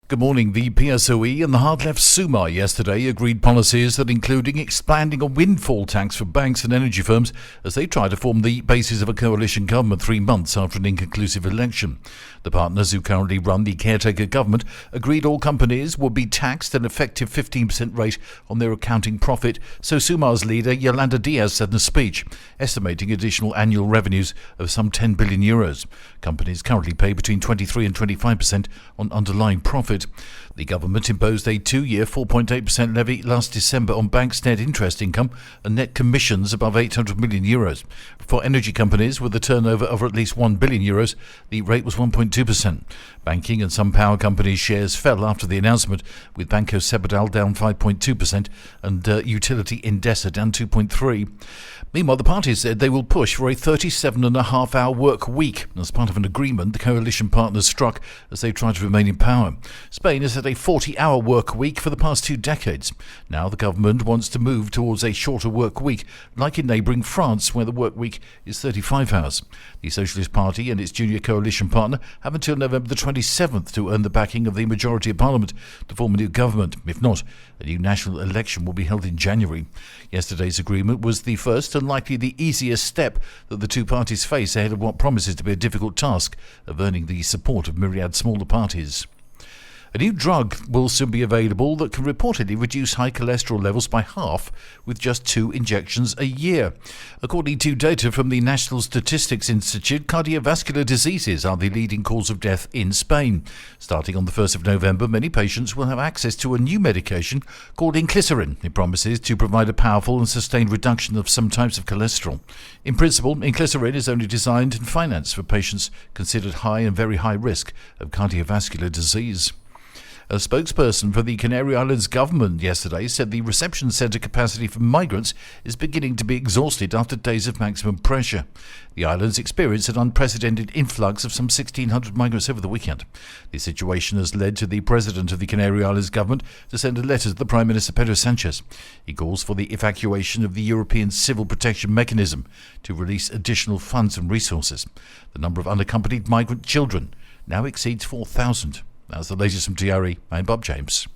Good morning. The PSOE and the hard-left SUMA yesterday agreed policies that including expanding a windfall tax for banks and energy firms as they try to form the basis of a coalition government 3 months after an inconclusive election. The partners who currently run the caretaker government agreed all companies would be taxed at an effective 15% rate on their accounting profit, so SUMA's leader Yolanda Diaz said in a speech, estimating additional annual revenues of some €10 billion. Companies currently pay between 23 and 25% on underlying profit. The government imposed a 2-year 4.8% levy last December on banks' net interest income and net commissions above €800 million. For energy companies with a turnover of at least €1 billion, the rate was 1.2%. Banking and some power companies' shares fell after the announcement, with Banco Sabadell down 5.2% and utility Endesa down 2.3%. Meanwhile, the parties said they will push for a 37.5-hour work week as part of an agreement the coalition partners struck as they try to remain in power. Spain has had a 40-hour work week for the past 2 decades. Now the government wants to move towards a shorter work week, like in neighbouring France, where the work week is 35 hours. The Socialist Party and its junior coalition partner have until November the 27th to earn the backing of the majority of Parliament to form a new government. If not, a new national election will be held in January. Yesterday's agreement was the first and likely the easiest step that the two parties face ahead of what promises to be a difficult task of earning the support of myriad smaller parties. A new drug will soon be available that can reportedly reduce high cholesterol levels by half with just 2 injections a year. According to data from the National Statistics Institute, cardiovascular diseases are the leading cause of death in Spain. Starting on the 1st of November, many patients will have access to a new medication called inclisiran. It promises to provide a powerful and sustained reduction of some types of cholesterol. In principle, inclisiran is only designed and financed for patients considered high and very high risk of cardiovascular disease. A spokesperson for the Canary Islands government yesterday said the reception centre capacity for migrants is beginning to be exhausted after days of maximum pressure. The islands experienced an unprecedented influx of some 1,600 migrants over the weekend. The situation has led to the president of the Canary Islands government to send a letter to the Prime Minister Pedro Sanchez. He calls for the evacuation of the European Civil Protection Mechanism to release additional funds and resources. The number of unaccompanied migrant children now exceeds 4,000. That's the latest from TRE. I'm Bob James.